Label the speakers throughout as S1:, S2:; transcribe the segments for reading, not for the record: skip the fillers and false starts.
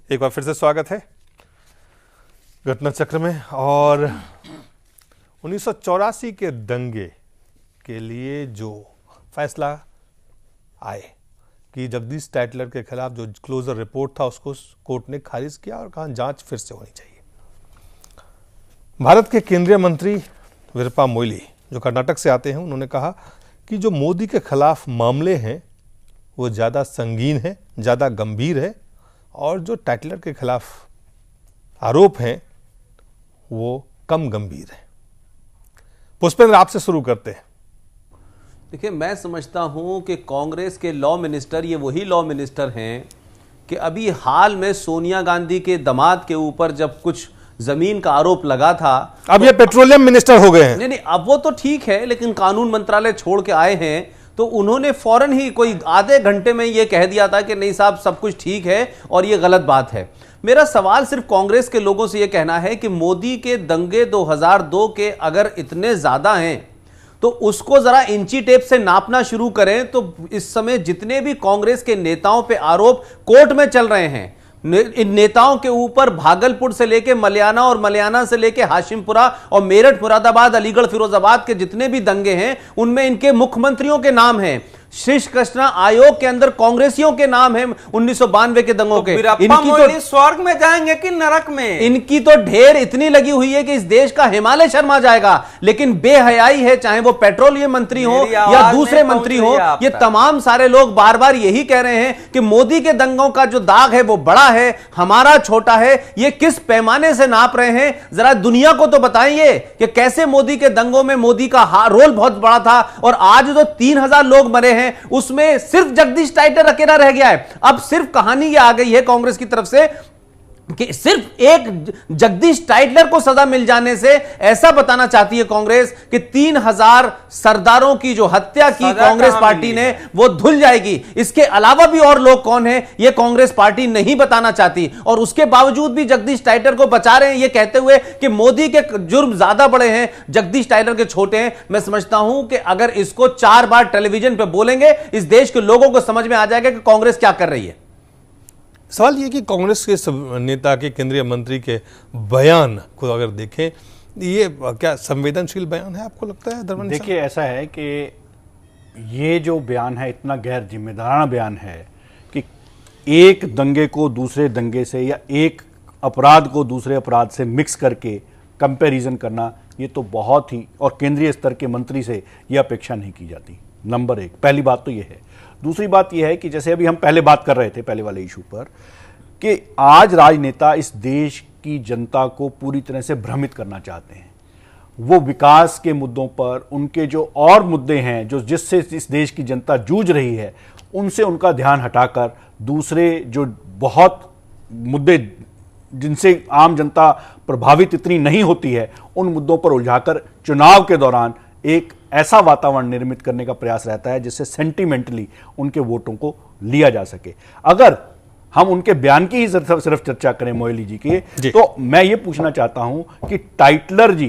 S1: एक बार फिर से स्वागत है घटना चक्र में। और 1984 के दंगे के लिए जो फैसला आए कि जगदीश टाइटलर के खिलाफ जो क्लोजर रिपोर्ट था उसको कोर्ट ने खारिज किया और कहा जांच फिर से होनी चाहिए। भारत के केंद्रीय मंत्री वीरप्पा मोइली जो कर्नाटक से आते हैं, उन्होंने कहा कि जो मोदी के खिलाफ मामले हैं वो ज़्यादा संगीन है, ज़्यादा गंभीर है और जो टाइटलर के खिलाफ आरोप हैं वो कम गंभीर है। पुष्पेंद्र, आपसे शुरू करते हैं।
S2: देखिए, मैं समझता हूं कि कांग्रेस के लॉ मिनिस्टर ये वही लॉ मिनिस्टर हैं कि अभी हाल में सोनिया गांधी के दामाद के ऊपर जब कुछ जमीन का आरोप लगा था,
S1: अब ये पेट्रोलियम मिनिस्टर हो गए हैं।
S2: नहीं, अब वो तो ठीक है, लेकिन कानून मंत्रालय छोड़ के आए हैं तो उन्होंने फौरन ही कोई आधे घंटे में ये कह दिया था कि नहीं साहब, सब कुछ ठीक है और ये गलत बात है। मेरा सवाल सिर्फ कांग्रेस के लोगों से ये कहना है कि मोदी के दंगे 2002 के अगर इतने ज्यादा हैं तो उसको जरा इंची टेप से नापना शुरू करें। तो इस समय जितने भी कांग्रेस के नेताओं पे आरोप कोर्ट में चल रहे हैं, इन नेताओं के ऊपर भागलपुर से लेके मलियाना और मलियाना से लेके हाशिमपुरा और मेरठ, मुरादाबाद, अलीगढ़, फिरोजाबाद के जितने भी दंगे हैं उनमें इनके मुख्यमंत्रियों के नाम हैं। शीर्ष कृष्णा आयोग के अंदर कांग्रेसियों के नाम हैं 1992 के दंगों के।
S3: इनकी तो स्वर्ग में जाएंगे कि नरक में?
S2: इनकी तो ढेर इतनी लगी हुई है कि इस देश का हिमालय शर्मा जाएगा। लेकिन बेहयाई है, चाहे वो पेट्रोलियम मंत्री हो या दूसरे मंत्री हो, ये तमाम सारे लोग बार बार यही कह रहे हैं कि मोदी के दंगों का जो दाग है वो बड़ा है, हमारा छोटा है। ये किस पैमाने से नाप रहे हैं, जरा दुनिया को तो बताइए कि कैसे मोदी के दंगों में मोदी का रोल बहुत बड़ा था। और आज जो 3000 लोग मरे हैं उसमें सिर्फ जगदीश टाइटलर अकेला रह गया है। अब सिर्फ कहानी ये आ गई है कांग्रेस की तरफ से कि सिर्फ एक जगदीश टाइटलर को सजा मिल जाने से ऐसा बताना चाहती है कांग्रेस कि 3000 सरदारों की जो हत्या की कांग्रेस पार्टी ने वो धुल जाएगी। इसके अलावा भी और लोग कौन हैं ये कांग्रेस पार्टी नहीं बताना चाहती और उसके बावजूद भी जगदीश टाइटलर को बचा रहे हैं ये कहते हुए कि मोदी के जुर्म ज्यादा बड़े हैं, जगदीश टाइटलर के छोटे हैं। मैं समझता हूं कि अगर इसको 4 बार टेलीविजन पर बोलेंगे इस देश के लोगों को समझ में आ जाएगा कि कांग्रेस क्या कर रही है।
S1: सवाल ये कि कांग्रेस के नेता के केंद्रीय मंत्री के बयान को अगर देखें, ये क्या संवेदनशील बयान है आपको लगता है धर्मेंद्र?
S4: देखिए, ऐसा है कि ये जो बयान है इतना गैर जिम्मेदाराना बयान है कि एक दंगे को दूसरे दंगे से या एक अपराध को दूसरे अपराध से मिक्स करके कंपैरिजन करना, ये तो बहुत ही, और केंद्रीय स्तर के मंत्री से यह अपेक्षा नहीं की जाती। नंबर 1, पहली बात तो ये है। दूसरी बात यह है कि जैसे अभी हम पहले बात कर रहे थे पहले वाले इशू पर कि आज राजनेता इस देश की जनता को पूरी तरह से भ्रमित करना चाहते हैं। वो विकास के मुद्दों पर, उनके जो और मुद्दे हैं जो जिससे इस देश की जनता जूझ रही है, उनसे उनका ध्यान हटाकर दूसरे जो बहुत मुद्दे जिनसे आम जनता प्रभावित इतनी नहीं होती है उन मुद्दों पर उलझाकर चुनाव के दौरान एक ऐसा वातावरण निर्मित करने का प्रयास रहता है जिससे सेंटिमेंटली उनके वोटों को लिया जा सके। अगर हम उनके बयान की ही सिर्फ चर्चा करें मोइली जी की, तो मैं ये पूछना चाहता हूं कि टाइटलर जी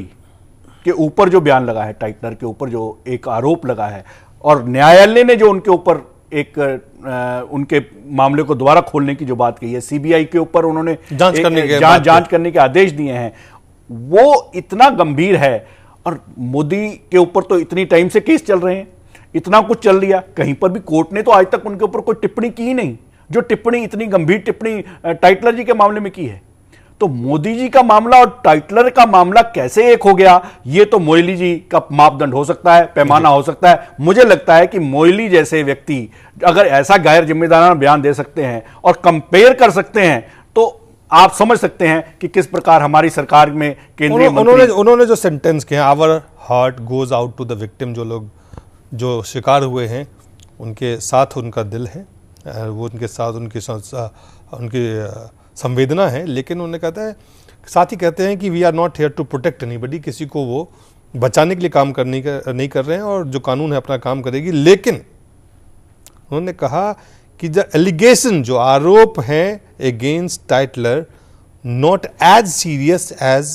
S4: के ऊपर जो बयान लगा है, टाइटलर के ऊपर जो एक आरोप लगा है और न्यायालय ने जो उनके ऊपर एक उनके मामले को दोबारा खोलने की जो बात कही है, सीबीआई के ऊपर उन्होंने जांच करने के आदेश दिए हैं, वो इतना गंभीर है। और मोदी के ऊपर तो इतनी टाइम से केस चल रहे हैं, इतना कुछ चल लिया, कहीं पर भी कोर्ट ने तो आज तक उनके ऊपर कोई टिप्पणी की ही नहीं, जो टिप्पणी, इतनी गंभीर टिप्पणी टाइटलर जी के मामले में की है। तो मोदी जी का मामला और टाइटलर का मामला कैसे एक हो गया, ये तो मोइली जी का मापदंड हो सकता है, पैमाना हो सकता है। मुझे लगता है कि मोइली जैसे व्यक्ति अगर ऐसा गैर जिम्मेदाराना बयान दे सकते हैं और कंपेयर कर सकते हैं तो आप समझ सकते हैं कि किस प्रकार हमारी सरकार में केंद्रीय
S1: उन्होंने जो सेंटेंस किया, our heart goes out to the victim, जो लोग जो शिकार हुए हैं उनके साथ उनका दिल है, वो उनके साथ उनकी संवेदना है। लेकिन उन्होंने कहता है, साथ ही कहते हैं कि we are not here to protect anybody, किसी को वो बचाने के लिए काम नहीं कर रहे हैं और जो कानून है अपना काम करेगी। लेकिन उन्होंने कहा कि जो एलिगेशन, जो आरोप हैं against Tytler, not as serious as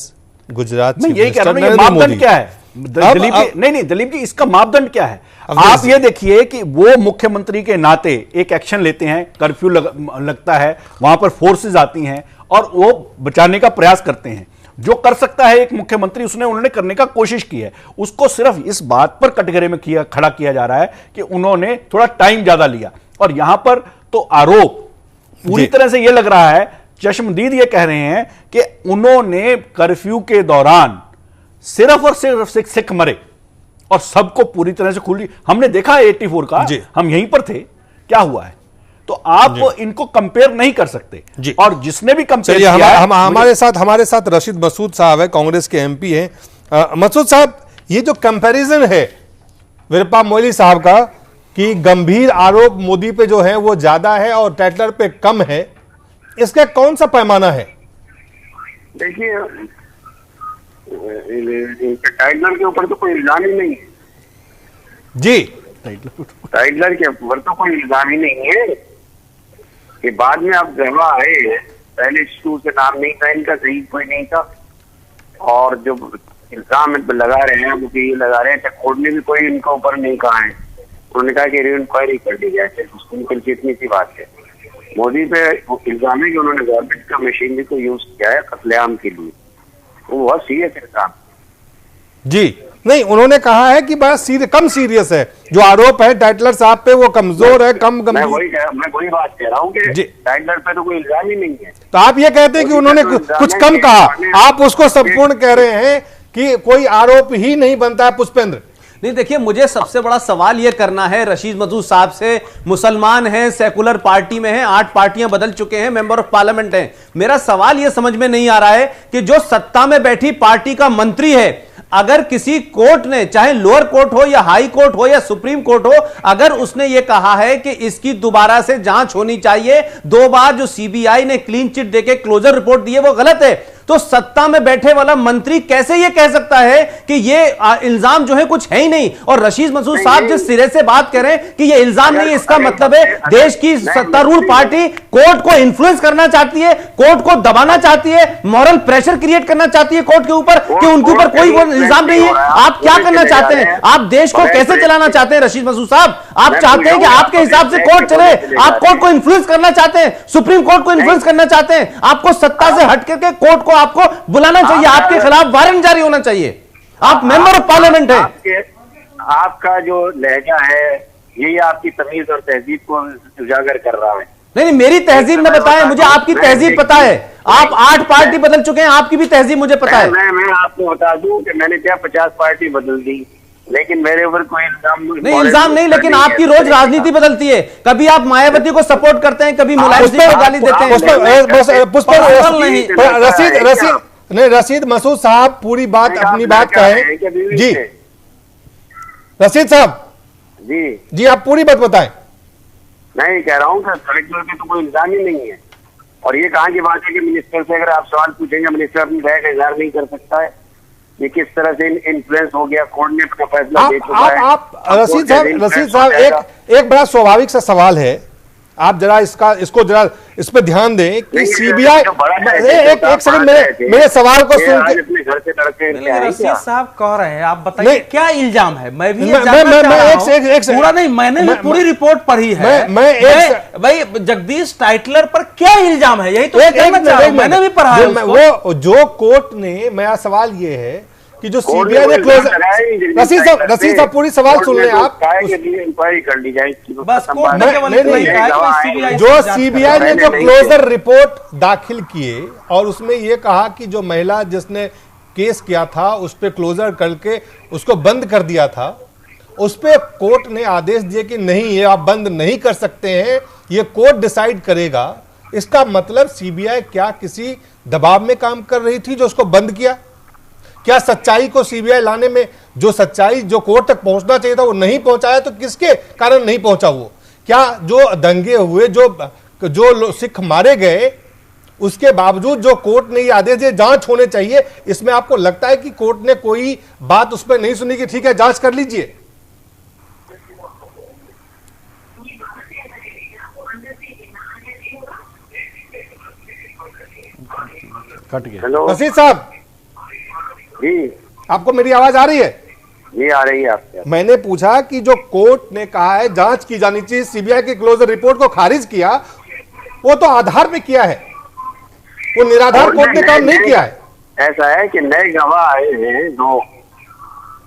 S1: Gujarat
S4: chief minister Narendra Modi. क्या है दिलीप जी, नहीं दिलीप जी, इसका मापदंड क्या है? आप ये देखिए कि वो मुख्यमंत्री के नाते एक एक्शन लेते हैं, कर्फ्यू लगता है, वहां पर फोर्सेस आती हैं और वो बचाने का प्रयास करते हैं। जो कर सकता है एक मुख्यमंत्री, उन्होंने करने का कोशिश की है। उसको सिर्फ इस बात पर कटघरे में खड़ा किया जा रहा है कि उन्होंने थोड़ा टाइम ज्यादा लिया। और यहां पर तो आरोप पूरी तरह से यह लग रहा है, चश्मदीद ये कह रहे हैं कि उन्होंने कर्फ्यू के दौरान सिर्फ और सिर्फ सिख मरे और सबको पूरी तरह से खुली। हमने देखा 84 का, हम यहीं पर थे, क्या हुआ है। तो आप इनको कंपेयर नहीं कर सकते जी। और जिसने भी कंपेयर किया
S1: हमारे साथ रशीद मसूद साहब है, कांग्रेस के एमपी हैं। मसूद साहब, ये जो कंपैरिजन है वीरप्पा मोइली साहब का कि गंभीर आरोप मोदी पे जो है वो ज्यादा है और टैटलर पे कम है, इसका कौन सा पैमाना है?
S5: देखिए, टैटलर के ऊपर तो कोई इल्जाम ही नहीं है
S1: जी।
S5: टैटलर के ऊपर तो कोई इल्जाम ही नहीं है कि बाद में आप गवाह आए हैं, पहले शुरू से नाम नहीं था इनका, सही कोई नहीं था। और जो इल्जाम लगा रहे हैं वो ये लगा रहे हैं, कोर्ट ने भी कोई इनके ऊपर नहीं कहा है। उन्होंने कहा कि इंक्वायरी कर दी जाए, उसको इतनी सी बात है। मोदी पे इल्जाम है कि उन्होंने गवर्नमेंट का मशीनरी को यूज किया है कत्लेआम के लिए, वो बहुत सीरियस इल्जाम
S1: जी। नहीं, उन्होंने कहा है कि बड़ा कम सीरियस है जो आरोप है टैटलर साहब पे, वो कमजोर है, कम गंभीर।
S5: मैं वही बात कह रहा हूँ कि टैटलर पे तो कोई इल्जाम ही नहीं है।
S1: तो आप ये कहते हैं कि उन्होंने कुछ कम कहा, आप उसको संपूर्ण कह रहे हैं कि कोई आरोप ही नहीं बनता है। पुष्पेंद्र,
S2: नहीं, देखिए, मुझे सबसे बड़ा सवाल यह करना है रशीद मसूद साहब से। मुसलमान हैं, सेकुलर पार्टी में हैं, 8 पार्टियां बदल चुके हैं, मेंबर ऑफ पार्लियामेंट हैं। मेरा सवाल यह समझ में नहीं आ रहा है कि जो सत्ता में बैठी पार्टी का मंत्री है, अगर किसी कोर्ट ने, चाहे लोअर कोर्ट हो या हाई कोर्ट हो या सुप्रीम कोर्ट हो, अगर उसने यह कहा है कि इसकी दोबारा से जांच होनी चाहिए, 2 बार जो सीबीआई ने क्लीन चिट देके क्लोजर रिपोर्ट दी है वो गलत है, तो सत्ता में बैठे वाला मंत्री कैसे यह कह सकता है कि यह इल्जाम जो है कुछ है ही नहीं? और रशीद मसूद साहब जिस सिरे से बात करें कि यह इल्जाम नहीं, इसका मतलब है देश की सत्तारूढ़ पार्टी कोर्ट को इन्फ्लुएंस करना चाहती है, कोर्ट को दबाना चाहती है, मॉरल प्रेशर क्रिएट करना चाहती है कोर्ट के ऊपर कि उनके ऊपर कोई इल्जाम नहीं है। आप क्या करना चाहते हैं? आप देश को कैसे चलाना चाहते हैं रशीद मसूद साहब? आप चाहते हैं कि आपके हिसाब से कोर्ट चले, आप कोर्ट को इन्फ्लुएंस करना चाहते हैं, सुप्रीम कोर्ट को इन्फ्लुएंस करना चाहते हैं, आपको सत्ता से हट करके कोर्ट को आपको बुलाना चाहिए, आपके खिलाफ वारंट जारी होना चाहिए। आप मेंबर ऑफ पार्लियामेंट हैं।
S5: आपका जो लहजा है यही आपकी तमीज और तहजीब को उजागर कर रहा है।
S2: नहीं, मेरी तहजीब न बताएं, मुझे आपकी तहजीब पता है। आप 8 पार्टी बदल चुके हैं, आपकी भी तहजीब मुझे पता है।
S5: मैं आपको बता दूं कि मैंने क्या 50 पार्टी बदल दी, लेकिन मेरे ऊपर कोई इल्जाम
S2: नहीं। इल्जाम नहीं, लेकिन आपकी रोज राजनीति बदलती है। कभी आप मायावती को सपोर्ट करते हैं, कभी मुलायम सिंह को गाली देते
S1: हैं। रशीद मसूद साहब पूरी बात, अपनी बात कहें जी। रशीद साहब जी, आप पूरी बात बताएं।
S5: मैं कह रहा हूँ कि कलेक्टर के तो कोई इल्जाम ही नहीं है। और ये कहाँ की बात है कि मिनिस्टर से अगर आप सवाल पूछेंगे, मिनिस्टर अपनी राय का इजहार नहीं कर सकता है? ये किस तरह से इन्फ्लुएंस हो गया, कोर्ट ने अपना फैसला दे चुका है।
S1: आप रशीद साहब एक बड़ा स्वाभाविक सा सवाल है, आप जरा इसको जरा इस पे ध्यान दें कि सीबीआई एक सेकंड मेरे सवाल को सुन के
S3: अपने घर से लड़के रशीद साहब कह रहे हैं, आप बताइए क्या इल्जाम है? मैं भी पूरा नहीं, मैंने भी पूरी रिपोर्ट पढ़ी है। भाई जगदीश टाइटलर पर क्या इल्जाम है, यही तो मैंने भी पढ़ा है।
S1: वो जो कोर्ट ने, मेरा सवाल ये है कि जो सीबीआई ने क्लोज, रशीद साहब पूरी सवाल सुन लें आप,
S5: इंक्वायरी कर ली जाए बस।
S1: जो सीबीआई ने जो क्लोजर रिपोर्ट दाखिल किए और उसमें यह कहा कि जो महिला जिसने केस किया था उस पर क्लोजर करके उसको बंद कर दिया था, उस पर कोर्ट ने आदेश दिए कि नहीं, ये आप बंद नहीं कर सकते हैं, ये कोर्ट डिसाइड करेगा। इसका मतलब सीबीआई क्या किसी दबाव में काम कर रही थी जो उसको बंद किया? क्या सच्चाई को सीबीआई लाने में, जो सच्चाई जो कोर्ट तक पहुंचना चाहिए था वो नहीं पहुंचाया, तो किसके कारण नहीं पहुंचा वो? क्या जो दंगे हुए, जो सिख मारे गए, उसके बावजूद जो कोर्ट ने ये आदेश दिए जांच होने चाहिए, इसमें आपको लगता है कि कोर्ट ने कोई बात उस पर नहीं सुनी कि ठीक है जांच कर लीजिए?
S4: कट गया।
S1: रशीद साहब जी, आपको मेरी आवाज आ रही है?
S5: ये आ रही है आपके।
S1: मैंने पूछा कि जो कोर्ट ने कहा है जांच की जानी चाहिए, सीबीआई की क्लोजर रिपोर्ट को खारिज किया, वो तो आधार पे किया है, वो निराधार कोर्ट ने काम नहीं किया है।
S5: ऐसा है कि नए गवाह आए हैं दो,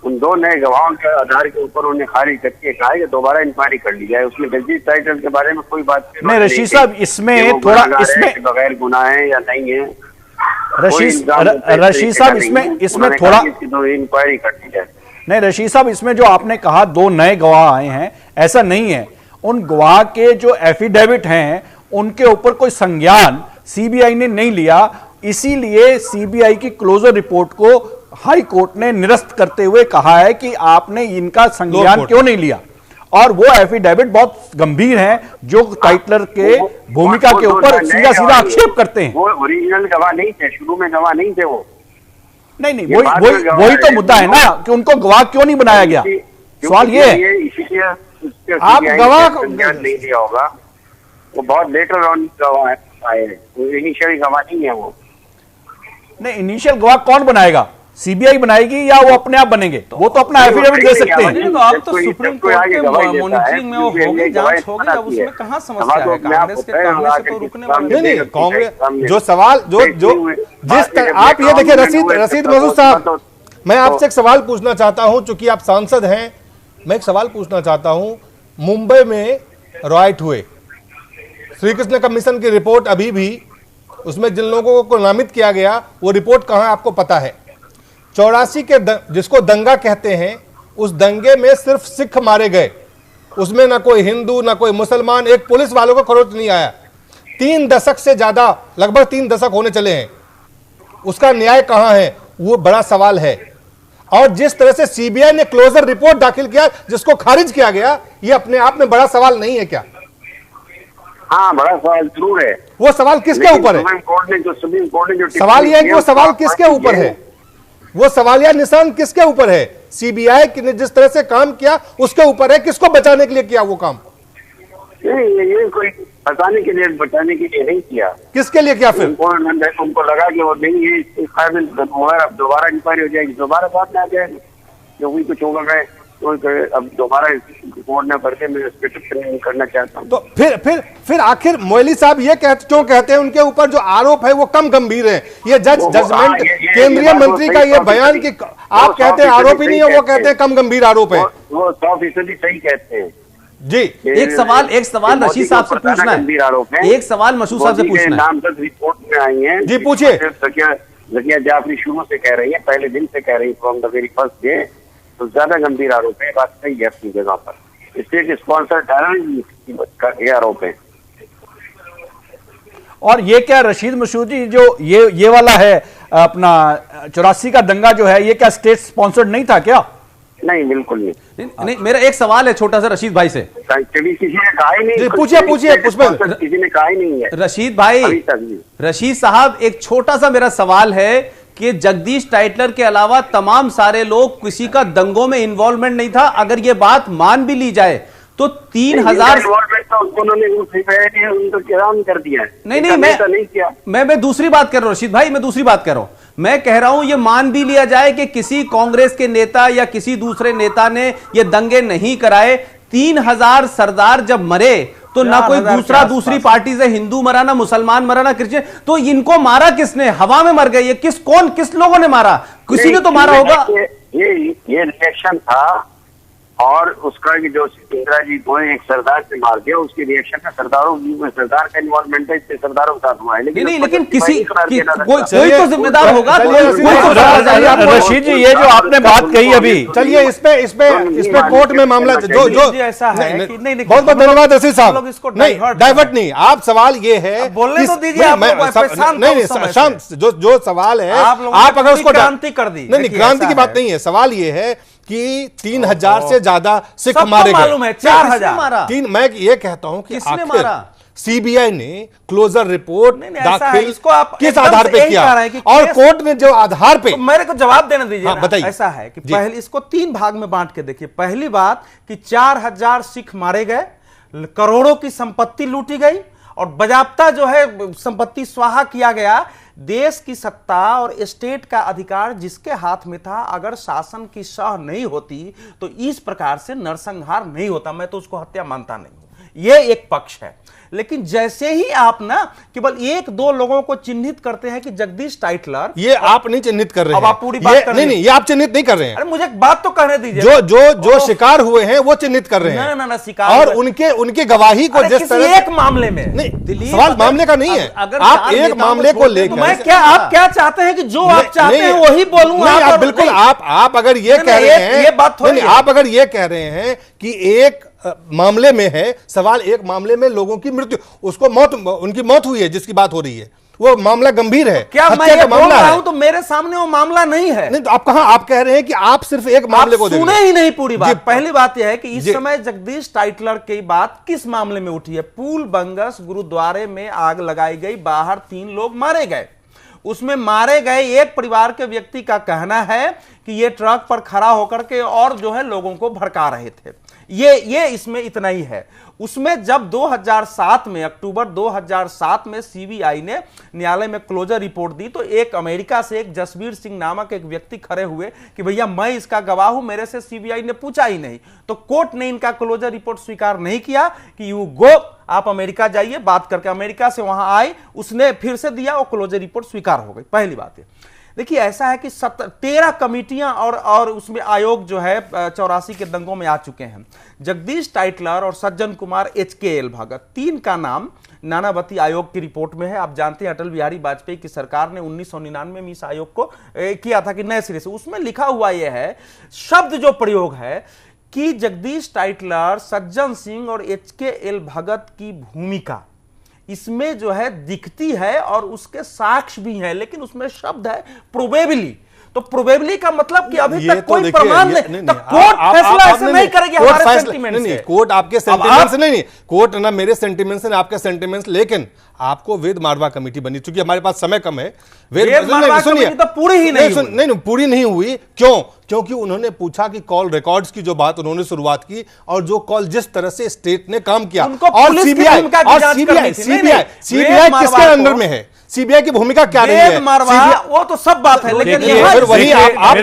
S5: उन दो नए गवाहों के आधार के ऊपर उन्हें खारिज करके कहा है कि दोबारा इंक्वायरी कर ली जाए। उसमें जगदीश टाइटलर के बारे में कोई बात
S4: नहीं। रशीद साहब इसमें थोड़ा इसमें
S5: बगैर गुनाह है या नहीं है,
S4: रशीद साहब इसमें थोड़ा
S5: इंक्वायरी कर दी जाए।
S4: नहीं रशीद साहब, इसमें जो आपने कहा दो नए गवाह आए हैं, ऐसा नहीं है। उन गवाह के जो एफिडेविट हैं उनके ऊपर कोई संज्ञान सीबीआई ने नहीं लिया, इसीलिए सीबीआई की क्लोजर रिपोर्ट को हाई कोर्ट ने निरस्त करते हुए कहा है कि आपने इनका संज्ञान क्यों नहीं लिया। और वो एफिडेविट बहुत गंभीर हैं जो टाइटलर के भूमिका के ऊपर सीधा सीधा आक्षेप करते हैं।
S5: वो ओरिजिनल गवाह नहीं थे, शुरू में गवाह नहीं थे वो।
S4: नहीं, वही तो मुद्दा है ना कि उनको गवाह क्यों नहीं बनाया गया। सवाल ये है,
S1: आप गवाह
S5: नहीं दिया होगा, वो बहुत लेटर ऑन गवाह आए, इनिशियल गवाह नहीं है वो।
S4: नहीं, इनिशियल गवाह कौन बनाएगा? सीबीआई बनाएगी या वो अपने आप बनेंगे? वो तो अपना एफिडेविट दे सकते हैं।
S3: तो आप तो सुप्रीम कोर्ट के मॉनिटरिंग में वो होगी, जांच होगी, अब उसमें कहां समस्या है? कांग्रेस के कहने से तो रुकने वाले
S1: नहीं। कांग्रेस जो सवाल जो जिस आप ये देखिए रशीद महसूद साहब, मैं आपसे एक सवाल पूछना चाहता हूं, चूंकि आप सांसद हैं, मैं एक सवाल पूछना चाहता हूं। मुंबई में राइट हुए, श्री कृष्ण कमीशन की रिपोर्ट अभी भी, उसमें जिन लोगों को नामित किया गया वो रिपोर्ट कहां है आपको पता है? 84 के जिसको दंगा कहते हैं, उस दंगे में सिर्फ सिख मारे गए, उसमें ना कोई हिंदू ना कोई मुसलमान, एक पुलिस वालों को खरोच नहीं आया। 3 दशक से ज्यादा, लगभग 3 दशक होने चले हैं, उसका न्याय कहां है? वो बड़ा सवाल है। और जिस तरह से सीबीआई ने क्लोजर रिपोर्ट दाखिल किया जिसको खारिज किया गया, ये अपने आप में बड़ा सवाल नहीं है क्या?
S5: हाँ, बड़ा सवाल जरूर है।
S1: वो सवाल किसके ऊपर है?
S5: सुप्रीम कोर्ट ने जो
S1: सवाल यह है कि वो सवाल किसके ऊपर है? वो सवालिया निशान किसके ऊपर है? सीबीआई ने जिस तरह से काम किया उसके ऊपर है, किसको बचाने के लिए किया वो काम?
S5: नहीं, ये कोई बचाने के लिए, बचाने के लिए नहीं किया।
S1: किसके लिए किया? फिर
S5: उनको लगा कि वो नहीं है इस काबिल, अब दोबारा इंक्वायरी हो जाएगी, दोबारा बात में आ जाएगी, जो भी कुछ होगा मैं अब दोबारा कोर्ट ने भर के मैं इस पर टिप्पणी नहीं करना चाहता हूँ।
S1: तो फिर आखिर मोइली साहब ये क्यों कहते हैं उनके ऊपर जो आरोप है वो कम गंभीर है? ये जजमेंट केंद्रीय मंत्री का ये बयान कि आप कहते हैं आरोप ही नहीं है, वो कहते हैं कम गंभीर आरोप है।
S5: वो 100% सही कहते हैं
S1: जी।
S2: एक सवाल रशीद साहब से पूछना है, एक सवाल मसूद साहब से पूछना है।
S5: नामजद रिपोर्ट में आई है
S1: जी, पूछिए।
S5: जकिया जाफरी शुरू से कह रही है, पहले दिन से कह रही है, from the very first day, तो ज्यादा गंभीर आरोप है। बात सही है अपनी जगह पर, स्टेट स्पॉन्सर टेररिज्म का ये आरोप है।
S4: और ये क्या रशीद मसूद जी, जो ये वाला है अपना 84 का दंगा जो है, ये क्या स्टेट स्पॉन्सर्ड नहीं था क्या?
S5: नहीं, बिल्कुल नहीं।
S2: मेरा एक सवाल है छोटा सा रशीद भाई से।
S5: किसी ने कहा ही नहीं।
S1: पूछिए
S5: किसी ने कहा ही नहीं है।
S2: रशीद भाई, रशीद साहब, एक छोटा सा मेरा सवाल है कि जगदीश टाइटलर के अलावा तमाम सारे लोग, किसी का दंगों में इन्वॉल्वमेंट नहीं था। अगर ये बात मान भी ली जाए तो 3000
S5: कर दिया है।
S2: नहीं, मैं दूसरी बात कर रहा हूं रशीद भाई, मैं दूसरी बात कर रहा हूं। मैं कह रहा हूं ये मान भी लिया जाए कि किसी कांग्रेस के नेता या किसी दूसरे नेता ने ये दंगे नहीं कराए, 3000 सरदार जब मरे तो ना कोई दूसरी पार्टी से हिंदू मरा, ना मुसलमान मरा, ना क्रिश्चियन, तो इनको मारा किसने? हवा में मर गए ये? किस लोगों ने मारा? किसी ने तो मारा होगा।
S5: ये रिएक्शन था, और उसका जो इंदिरा जी को एक सरदार से मार दिया, उसकी रिएक्शन में सरदार का इन्वॉल्वमेंट है, इससे सरदारों के साथ हुआ है।
S2: लेकिन किसी कोई तो जिम्मेदार होगा।
S4: रशीद जी, ये जो आपने बात कही अभी,
S1: चलिए इस पे कोर्ट में मामला जो ऐसा है। बहुत बहुत धन्यवाद रशीद साहब। नहीं, डाइवर्ट नहीं, आप सवाल ये है,
S3: बोलने तो दीजिए।
S1: नहीं, शांत, जो सवाल है आप अगर उसको
S3: क्रांति कर दी।
S1: नहीं, क्रांति की बात नहीं है। सवाल ये है कि 3000 से ज्यादा सिख मारे गए।
S3: मालूम है 4000।
S1: मैं ये कहता हूं कि
S2: किसने मारा?
S1: सीबीआई ने क्लोजर रिपोर्ट दाखिल
S3: इसको आप
S1: किस आधार पे किया, और कोर्ट ने जो आधार पे,
S3: तो मेरे को जवाब देने दीजिए।
S1: बताइए।
S3: ऐसा है कि पहले इसको 3 भाग में बांट के देखिए। पहली बात कि 4000 सिख मारे गए, करोड़ों की संपत्ति लूटी गई, और बाजाप्ता जो है संपत्ति स्वाहा किया गया। देश की सत्ता और स्टेट का अधिकार जिसके हाथ में था, अगर शासन की सह नहीं होती तो इस प्रकार से नरसंहार नहीं होता। मैं तो उसको हत्या मानता नहीं हूं। यह एक पक्ष है। लेकिन जैसे ही आप ना केवल एक दो लोगों को चिन्हित करते हैं कि जगदीश टाइटलर,
S1: ये आप नहीं चिन्हित कर रहे हैं।
S3: अब आप पूरी बात कर रहे हैं।
S1: नहीं, ये आप चिन्हित नहीं कर रहे हैं।
S3: अरे मुझे एक बात तो कहने दीजिए।
S1: जो शिकार हुए हैं वो चिन्हित कर रहे हैं।
S3: ना शिकार
S1: और उनके गवाही को जिस तरह
S3: एक मामले में
S1: नहीं, सवाल मामले का नहीं है। आप एक मामले को लेकर
S3: आप क्या चाहते हैं कि जो आप चाहते हैं वही बोलूंगा?
S1: बिल्कुल, आप अगर ये कह रहे हैं,
S3: ये बात थोड़ी,
S1: आप अगर ये कह रहे हैं कि एक मामले में है सवाल, एक मामले में लोगों की मृत्यु, उसको उनकी मौत हुई है जिसकी बात हो रही है, वो मामला गंभीर है।
S3: क्या मैं ये बोल रहा हूं तो मेरे सामने वो मामला नहीं है?
S1: नहीं तो आप कहां, आप कह रहे हैं कि आप सिर्फ एक मामले को
S3: सुने ही नहीं पूरी बात। पहली बात यह है कि इस समय जगदीश टाइटलर की बात किस मामले में उठी है? पूल बंगस गुरुद्वारे में आग लगाई गई, बाहर 3 लोग मारे गए। उसमें मारे गए एक परिवार के व्यक्ति का कहना है कि ये ट्रक पर खड़ा होकर के और जो है लोगों को भड़का रहे थे। ये इसमें इतना ही है। उसमें जब 2007 में, अक्टूबर 2007 में सीबीआई ने न्यायालय में क्लोजर रिपोर्ट दी तो एक अमेरिका से एक जसवीर सिंह नामक एक व्यक्ति खड़े हुए कि भैया मैं इसका गवाह हूं, मेरे से सीबीआई ने पूछा ही नहीं। तो कोर्ट ने इनका क्लोजर रिपोर्ट स्वीकार नहीं किया कि यू गो, आप अमेरिका जाइए बात करके। अमेरिका से वहां आए, उसने फिर से दिया और क्लोजर रिपोर्ट स्वीकार हो गई। पहली बात है। देखिए ऐसा है कि 13 कमिटियां और उसमें आयोग जो है 84 के दंगों में आ चुके हैं। जगदीश टाइटलर और सज्जन कुमार HKL भगत, 3 का नाम नानावती आयोग की रिपोर्ट में है। आप जानते हैं अटल बिहारी वाजपेयी की सरकार ने 1999 में इस आयोग को किया था कि नए सिरे से। उसमें लिखा हुआ यह है, शब्द जो प्रयोग है कि जगदीश टाइटलर, सज्जन सिंह और HKL भगत की भूमिका इसमें जो है दिखती है और उसके साक्ष्य भी हैं, लेकिन उसमें शब्द है प्रोबेबली। तो प्रोबेबली का मतलब कि अभी तक कोई प्रमाण नहीं, तो कोर्ट फैसला ऐसे नहीं करेगी हमारे सेंटीमेंट से।
S1: कोर्ट आपके सेंटीमेंट से नहीं, कोर्ट ना मेरे सेंटीमेंट से, आपके सेंटीमेंट। लेकिन आपको वेद मारवा कमेटी बनी, चूंकि हमारे पास समय कम है।
S3: वेद मारवा कमेटी तो पूरी ही नहीं
S1: पूरी नहीं हुई। क्यों? क्योंकि उन्होंने पूछा कि कॉल रिकॉर्ड्स की जो बात उन्होंने शुरुआत की और जो कॉल जिस तरह से स्टेट ने काम किया, और सीबीआई किसके अंडर में है, सीबीआई की भूमिका क्या रही है?
S3: वो तो सब बात है, लेकिन
S1: वही
S3: आप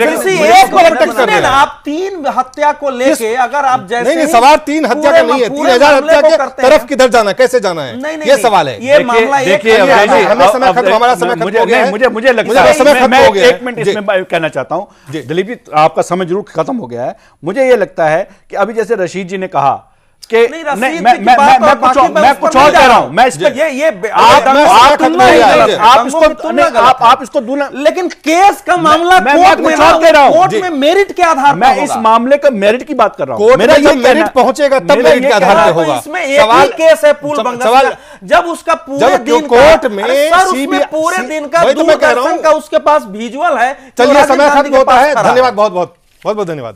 S3: 3 हत्या को लेके अगर आप जैसे
S1: नहीं, सवाल 3 हत्या का नहीं है, 3000 हत्या के तरफ किधर जाना, कैसे जाना है, ये सवाल है।
S3: ये मामला
S1: हमें समय खत्म, हमारा समय खत्म हो गया है।
S4: मुझे लगता है मैं 1 मिनट इसमें कहना चाहता हूं। दिलीप जी, आपका समय जरूर खत्म हो गया है। मुझे ये लगता है कि अभी जैसे रशीद जी ने कहा कि मैं कुछ और कह रहा हूं, मैं इसमें आप इसको दूल्हा,
S3: लेकिन केस का मामला कोर्ट में कह रहा हूं, कोर्ट में मेरिट के आधार पर,
S4: मैं इस मामले का मेरिट की बात कर रहा हूं।
S1: मेरा जब मेरिट पहुंचेगा तब मेरिट के आधार पर होगा।
S3: इसमें एक ही केस है पूल बंगस, जब उसका पूरे दिन
S1: कोर्ट में
S3: पूरे दिन का दूरदर्शन का उसके पास विजुअल है।
S1: चलिए समय खत्म होता है। धन्यवाद, बहुत बहुत धन्यवाद।